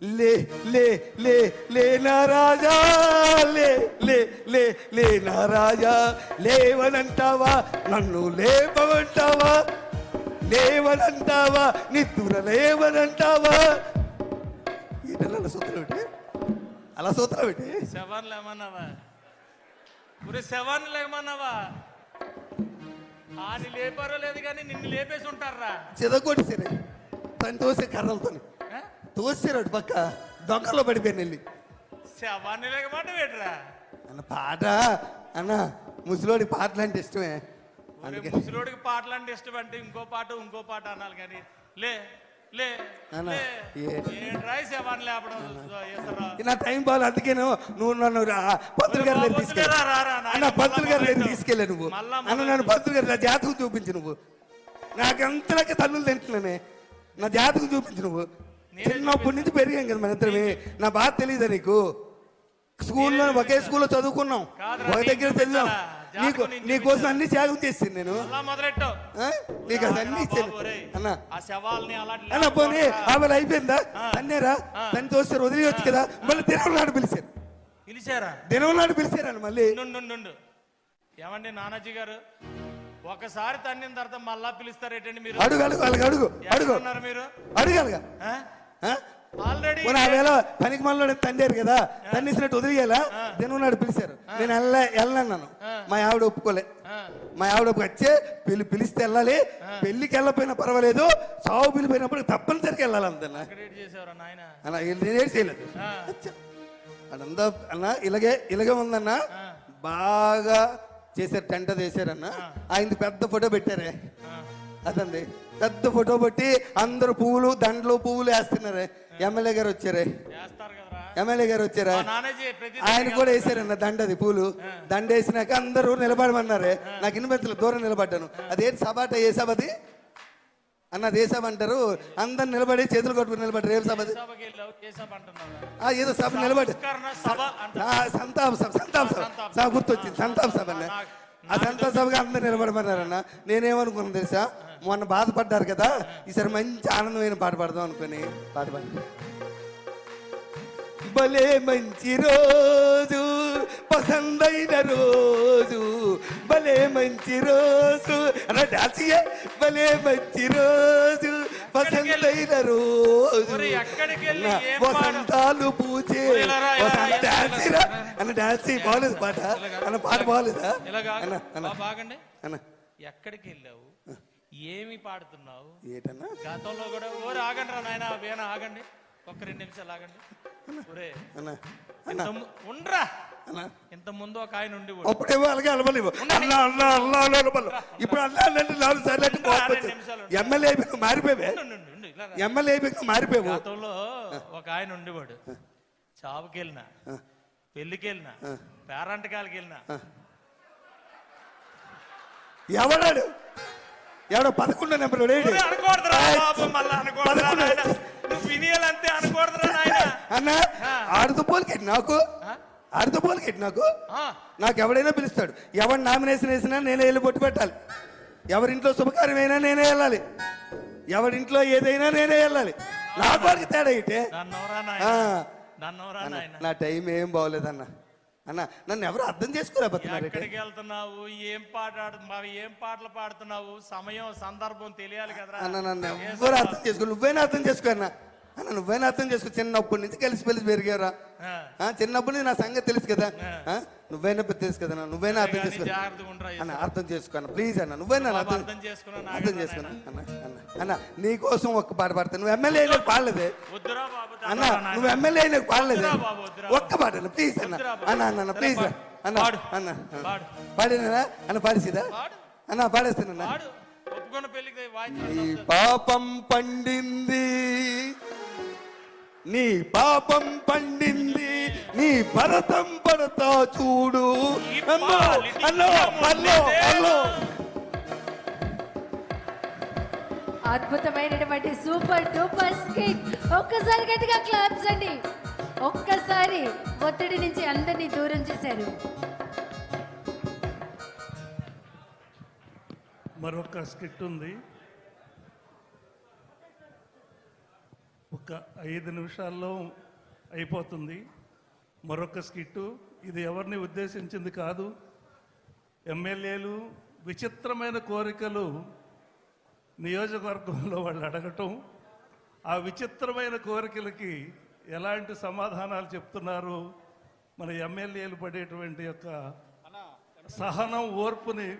లే లే లే లే నా రాజా లే లే లే లే నా రాజా లేవనంటావా నన్ను లేపమంటావా లేవనంటావా నిద్ర లేవనంటావా అలా సూత్రం ఏంటి అలా సూత్రం ఏంటి శవాన్ని లేమన్నావా ఒరే శవాన్ని లేమన్నావా ఆని లేపారో లేదు కానీ నిన్ను లేపేసి ఉంటారా చెదకొట్టి సరే తను తోసే కర్రలతో తోసారు పక్క దొంగలో పడిపోయాను వెళ్ళి శవాన్ని లేకమాట వేడరా అన్న పాట అన్న ముసలోడి పాటలు అంటే ఇష్టమే ముసలోడికి పాటలు అంటే ఇష్టం అంటే ఇంకో పాట అనాలి కానీ లే లే రాయి శవాన్ని లేపడం నా టైం బాగా అందుకేను నువ్వు నన్ను పంతులు గారి దగ్గర తీసుకెళ్ళా అన్న పంతులు గారి దగ్గర తీసుకెళ్ళా నువ్వు అన్న నన్ను పంతులు గారి నా జాతకం చూపించు నువ్వు నాకంతలాగా తన్నులు తింటున్నానే నా జాతకం చూపించు నువ్వు చిన్నప్పటి నుంచి పెరిగాం కదా మన ఇద్దరమే నా బాధ తెలియదా నీకు స్కూల్లో ఒకే స్కూల్లో చదువుకున్నాం ఒక దగ్గర చదివాం నీకోసం అన్ని త్యాగం చేసింది నేను నీకు అది అన్ని ఇచ్చాను అన్న పోనీ ఆమె అయిపోయిందా తన్నేరా తన్ని తోస్తారు వదిలేయచ్చు కదా మళ్ళీ దినం నాడు పిలిచారా దినం నాడు పిలిచారని మళ్ళీ ఏమండి నానాజీ గారు ఒకసారి తన్నిన తర్వాత మళ్ళా పిలుస్తారేటండి మీరు అడుగు అడుగు అలాగ అడుగు అడుగు మీరు అడగాలిగా ఆల్రెడీ ఆ వేళ పనికి మనలో తండారు కదా తన్నిసినట్టు వదిలేయాలా దినం నాడు పిలిచారు నేను వెళ్ళన్నాను మా ఆవిడ ఒప్పుకోలే మా ఆవిడ వచ్చే పిలిస్తే వెళ్ళాలి పెళ్లికి వెళ్ళపోయినా పర్వాలేదు సాగు పిలిపోయినప్పుడు తప్పనిసరిగా వెళ్ళాలి అంతన్నా అన్న నేనేం చేయలేదు అదంతా అన్న ఇలాగే ఉందన్న బాగా చేశారు టెంట చేశారన్న ఆయనది పెద్ద ఫోటో పెట్టారే అదండి పెద్ద ఫోటో పెట్టి అందరు పువ్వులు దండలు పువ్వులు వేస్తున్నారే ఎమ్మెల్యే గారు వచ్చారా ఆయన కూడా వేసారన్న దండది పూలు దండ వేసినాక అందరూ నిలబడమన్నారే నాకు ఇన్వెంతలు దూరం నిలబడ్డాను అదేంటి సభ అంటే ఏ సభ అది అన్నది ఏ సభ అంటారు అందరు నిలబడి చేతులు కొట్టుకుని నిలబడ్డారు ఏం సభ ఏదో సభ నిలబడి సంతాప సభ గుర్తొచ్చింది సంతాప సభ అన్న ఆ సంతాప సభగా అందరు నిలబడమన్నారన్న నేనేమనుకున్నాను తెలుసా మొన్న బాధపడ్డారు కదా ఈసారి మంచి ఆనందమైన పాట పాడదాం అనుకుని పాట పాడి భలే మంచి రోజు పసందైన రోజు భలే మంచి రోజు అన్న డాన్స్ భలే మంచి రోజు పసందైన రోజు వసంతాలు పూచే డాన్స్ అన్న డాన్స్ బాగలేదు పాట అన్న పాట బాగలేదా అన్న ఎక్కడికి వెళ్ళావు ఏమి పాడుతున్నావు ఏటన్నా గతంలో కూడా ఓరు ఆగండి రా నాయన వేణ ఆగండి ఒక్క 2 నిమిషాలు ఆగండి ఉండరా ఇంత ముందు ఒక ఆయన ఉండి అప్పుడేమో అలాగే అలవలేవు ఇప్పుడు ఎమ్మెల్యే మారిపోయావు గతంలో ఒక ఆయన ఉండేవాడు చావుకి వెళ్ళినా పెళ్లికి వెళ్ళినా పేరంటకాలకి వెళ్ళినా ఎవడాడు 11 నెంబర్ అన్న ఆడుతూ పోలికెట్టి నాకు నాకు ఎవడైనా పిలుస్తాడు ఎవరు నామినేషన్ వేసినా నేనే వెళ్ళి పొట్టు పెట్టాలి ఎవరింట్లో శుభకార్యమైనా నేనే వెళ్ళాలి ఎవరింట్లో ఏదైనా నేనే వెళ్ళాలి నా వాడికి తేడా అయితే నా టైం ఏం బాగోలేదన్న అన్న నన్ను ఎవరు అర్థం చేసుకోలేకపోతున్నారు ఎక్కడికి వెళ్తున్నావు ఏం పాటలు పాడుతున్నావు సమయం సందర్భం తెలియాలి కదా అన్న నన్ను ఎవరు అర్థం చేసుకో నువ్వైనా అర్థం చేసుకో అన్న అన్న నువ్వైనా అర్థం చేసుకో చిన్నప్పటి నుంచి కలిసి పెరిగారా చిన్నప్పటి నుంచి నా సంగతి తెలుసు కదా నువ్వైనా తెలుసు కదా నువ్వైనా అర్థం చేసుకో అన్న అర్థం చేసుకో అన్న ప్లీజ్ అన్న నువ్వైనా అర్థం చేసుకున్నా అన్న అన్న నీ కోసం ఒక్క పాట పాడతాను నువ్వు ఎమ్మెల్యే అయినా పాడలేదే అన్న నువ్వు ఎమ్మెల్యే అయినా పాడలేదే ఒక్క పాట అన్న ప్లీజ్ అన్న అన్న అన్న ప్లీజ్ అన్న అన్న పాడినా అన్న పాడిసిదా అన్న పాడేస్తానన్నా నీ పాపం పండింది నీ పాపం పండింది నీ భరతం పడతా చూడు అద్భుతమైనటువంటి సూపర్ డూపర్ స్కిట్ ఒక్కసారి గట్టిగా క్లాప్స్ అండి ఒక్కసారి ఒత్తిడి నుంచి అందరినీ దూరం చేశారు మరొక స్కిట్ ఉంది ఒక 5 నిమిషాల్లో అయిపోతుంది. మరొక స్కిట్టు, ఇది ఎవరిని ఉద్దేశించింది కాదు. ఎమ్మెల్యేలు విచిత్రమైన కోరికలు నియోజకవర్గంలో వాళ్ళు అడగటం, ఆ విచిత్రమైన కోరికలకి ఎలాంటి సమాధానాలు చెప్తున్నారు, మన ఎమ్మెల్యేలు పడేటువంటి యొక్క సహనం, ఓర్పుని